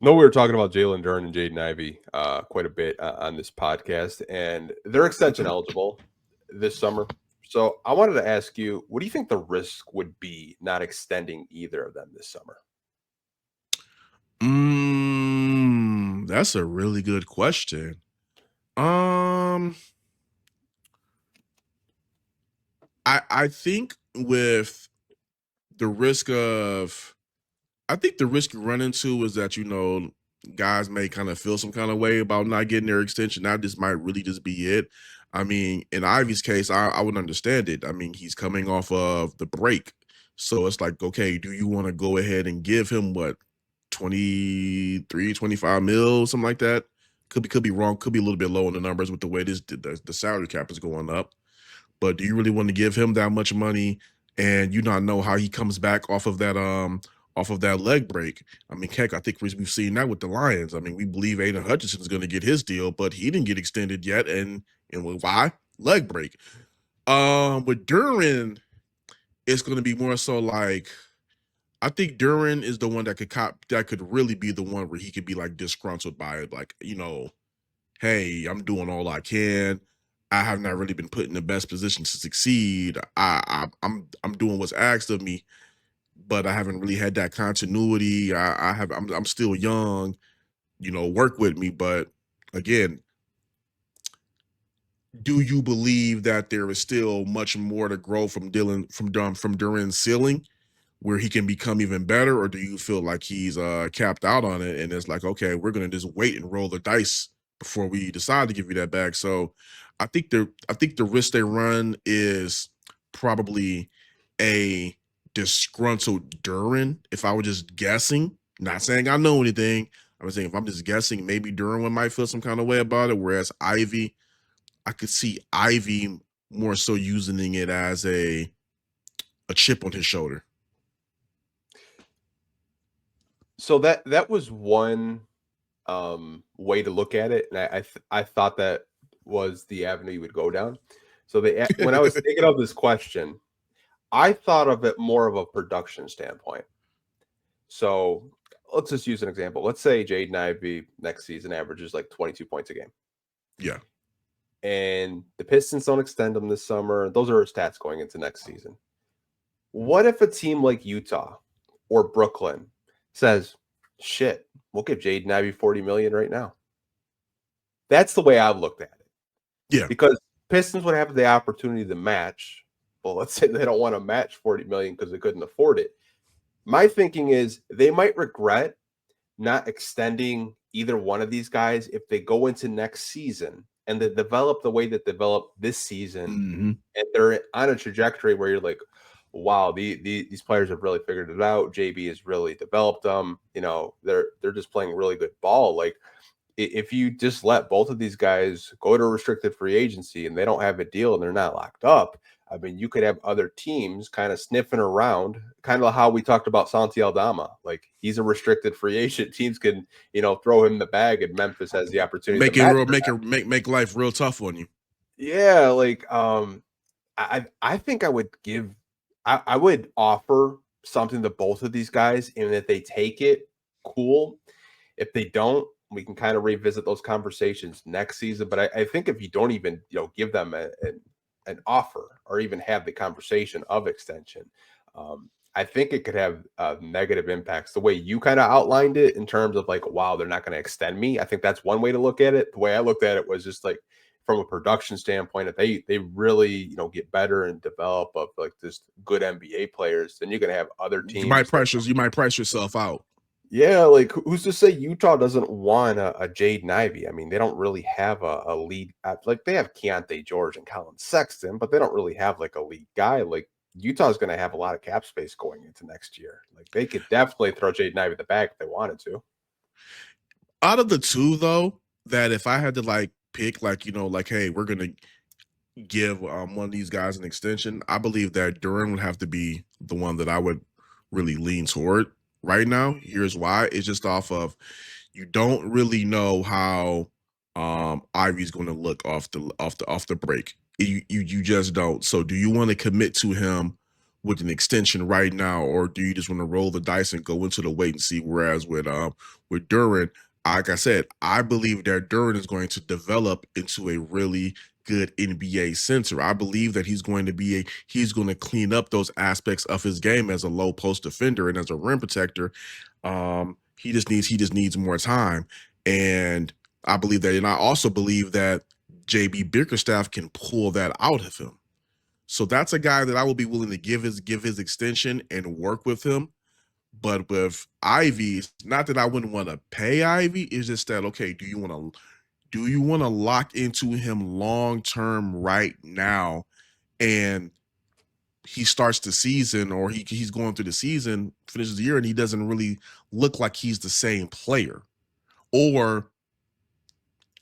No, we were talking about Jalen, Duren, and Jaden Ivey quite a bit on this podcast, and they're extension eligible this summer. So I wanted to ask you, what do you think the risk would be not extending either of them this summer? That's a really good question. Um, I think with the risk of, I think the risk you run into is that guys may kind of feel some kind of way about not getting their extension. That just might really just be it. I mean, in Ivy's case, I would understand it. I mean, he's coming off of the break. So it's like, okay, do you want to go ahead and give him what, 23, 25 mil, something like that? Could be wrong, could be a little bit low in the numbers with the way the salary cap is going up. But do you really want to give him that much money and you not know how he comes back off of that leg break? I mean, heck, I think we've seen that with the Lions. I mean, we believe Aiden Hutchinson is going to get his deal, but he didn't get extended yet, and why? Leg break. With Duren, it's going to be more so like, I think Duren is the one that could really be the one where he could be like disgruntled by it, like, hey, I'm doing all I can. I have not really been put in the best position to succeed. I'm doing what's asked of me, but I haven't really had that continuity. I'm still young, work with me. But again, do you believe that there is still much more to grow from Duren's ceiling, where he can become even better, or do you feel like he's capped out on it and it's like, okay, we're gonna just wait and roll the dice before we decide to give you that back? So I think the risk they run is probably a disgruntled Duren. If I were just guessing, not saying I know anything, I was saying if I'm just guessing, maybe Duren might feel some kind of way about it. Whereas Ivy, I could see Ivy more so using it as a chip on his shoulder. So that was one way to look at it, and I thought that was the avenue you would go down. So when I was thinking of this question, I thought of it more of a production standpoint. So let's just use an example. Let's say Jaden Ivey next season averages like 22 points a game, Yeah. and the Pistons don't extend him this summer. Those are his stats going into next season. What if a team like Utah or Brooklyn says, "Shit, we'll give Jaden Ivey 40 million right now"? That's the way I've looked at it. Yeah. Because Pistons would have the opportunity to match. Well, let's say they don't want to match 40 million because they couldn't afford it. My thinking is they might regret not extending either one of these guys if they go into next season and they develop the way that developed this season, Hmm. and they're on a trajectory where you're like, wow, these players have really figured it out. JB has really developed them. They're just playing really good ball. Like, if you just let both of these guys go to restricted free agency and they don't have a deal and they're not locked up, I mean, you could have other teams kind of sniffing around, kind of how we talked about Santi Aldama. Like, he's a restricted free agent. Teams can, throw him in the bag, and Memphis has the opportunity to Make it match real, for make that. it make life real tough on you. Yeah, like I think I would offer something to both of these guys, and if they take it, cool. If they don't, we can kind of revisit those conversations next season. But I think if you don't even give them an offer or even have the conversation of extension, I think it could have negative impacts. The way you kind of outlined it in terms of like, wow, they're not going to extend me. I think that's one way to look at it. The way I looked at it was just like from a production standpoint, if they really get better and develop of like this good NBA players, then you're going to have other teams that You might price yourself out. yeah, like who's to say Utah doesn't want a Jaden Ivey? I mean, they don't really have a lead. Like they have Keontae George and Colin Sexton, but they don't really have like a lead guy. Like Utah's going to have a lot of cap space going into next year. Like they could definitely throw Jaden Ivey the bag if they wanted to. Out of the two, though, that if I had to like pick, like like, hey, we're gonna give one of these guys an extension, I believe that Duran would have to be the one that I would really lean toward right now. Here's why: it's just off of, you don't really know how Ivy's going to look off the break. You just don't. So do you want to commit to him with an extension right now, or do you just want to roll the dice and go into the wait and see? Whereas with Duren, like I said, I believe that Duren is going to develop into a really good NBA center. I believe that he's going to clean up those aspects of his game as a low post defender and as a rim protector. He just needs more time, and I believe that, and I also believe that JB Bickerstaff can pull that out of him. So that's a guy that I will be willing to give his extension and work with him. But with Ivey, it's not that I wouldn't want to pay Ivey. It's just that, okay, do you want to lock into him long term right now? And he starts the season, or he's going through the season, finishes the year, and he doesn't really look like he's the same player. Or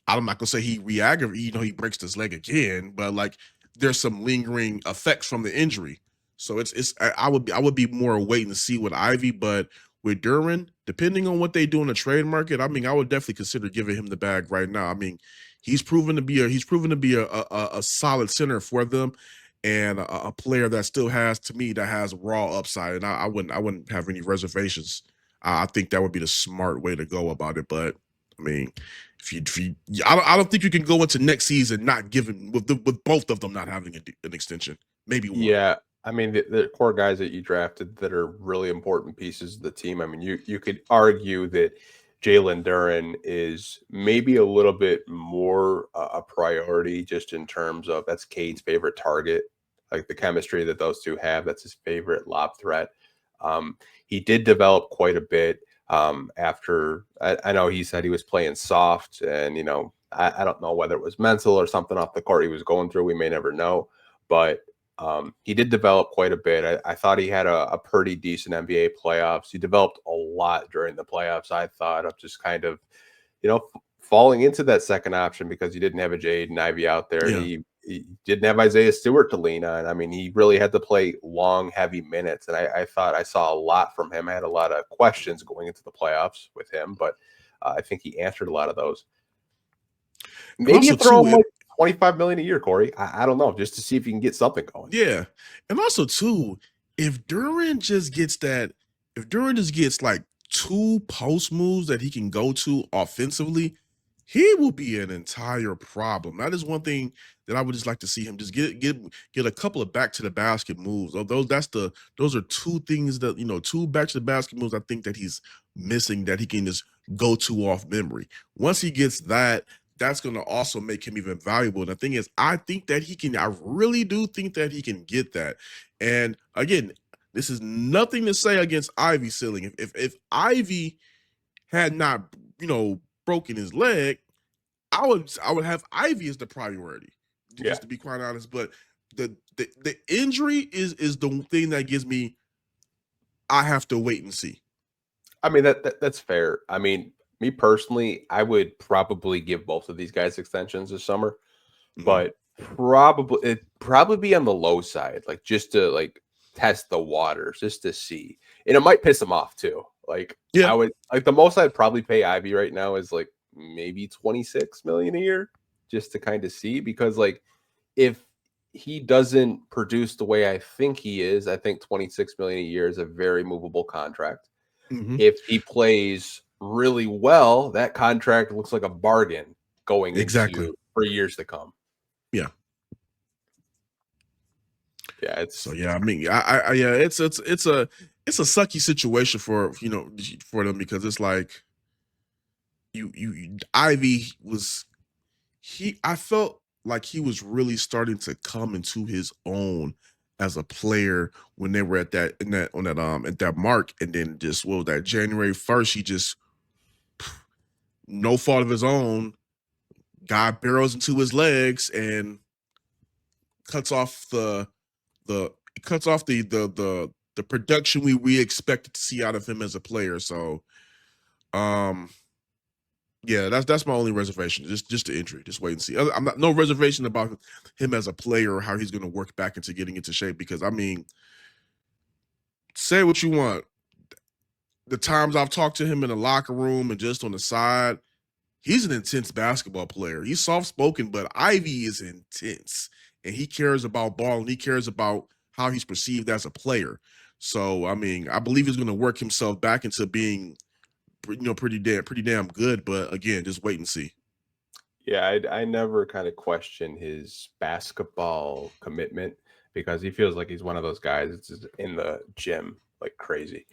I'm not gonna say he he breaks his leg again, but like there's some lingering effects from the injury. So I would be more waiting to see with Ivey, but with Duren, depending on what they do in the trade market, I mean, I would definitely consider giving him the bag right now. I mean, he's proven to be a solid center for them, and a player that still has, to me, that has raw upside, and I wouldn't have any reservations. I think that would be the smart way to go about it, but I mean, if you I don't think you can go into next season not giving with both of them not having an extension. Maybe one. Yeah, I mean the core guys that you drafted that are really important pieces of the team. I mean, you could argue that Jalen Duren is maybe a little bit more a priority just in terms of that's Cade's favorite target, like the chemistry that those two have. That's his favorite lob threat. He did develop quite a bit after. I know he said he was playing soft, and I don't know whether it was mental or something off the court he was going through. We may never know, but he did develop quite a bit. I thought he had a pretty decent NBA playoffs. He developed a lot during the playoffs. I thought of just kind of, falling into that second option because he didn't have a Jaden Ivey out there. Yeah. He didn't have Isaiah Stewart to lean on. I mean, he really had to play long, heavy minutes. And I thought I saw a lot from him. I had a lot of questions going into the playoffs with him, but I think he answered a lot of those. Maybe you throw him like 25 million a year, Corey. I don't know, just to see if you can get something going. Yeah. And also too, if Duren just gets like two post moves that he can go to offensively, he will be an entire problem. That is one thing that I would just like to see him just get a couple of back to the basket moves. Those are two things that, two back to the basket moves I think that he's missing, that he can just go to off memory. Once he gets that, that's going to also make him even valuable. And the thing is, I really do think that he can get that. And again, this is nothing to say against Ivey ceiling. If Ivey had not, broken his leg, I would have Ivey as the priority, just to be quite honest. But the injury is the thing that gives me, I have to wait and see. I mean, that's fair. I mean, me personally, I would probably give both of these guys extensions this summer, but it'd probably be on the low side, like just to like test the waters, just to see. And it might piss them off too. Like I would like the most I'd probably pay Ivey right now is like maybe 26 million a year just to kind of see, because like if he doesn't produce the way I think he is, I think 26 million a year is a very movable contract. If he plays really well, that contract looks like a bargain going into for years to come. Yeah. Yeah, I mean, it's a sucky situation for them, because it's like Ivey I felt like he was really starting to come into his own as a player when they were at that mark, and then just that January 1st, he just, no fault of his own, God barrels into his legs and cuts off the production we expected to see out of him as a player. So yeah, that's my only reservation. Just the injury. Just wait and see. I'm no reservation about him as a player or how he's going to work back into getting into shape, because I mean, say what you want, the times I've talked to him in the locker room and just on the side, he's an intense basketball player. He's soft spoken, but Ivey is intense, and he cares about ball, and he cares about how he's perceived as a player. So I mean, I believe he's going to work himself back into being, pretty damn good. But again, just wait and see. Yeah, I never kind of question his basketball commitment because he feels like he's one of those guys that's just in the gym like crazy.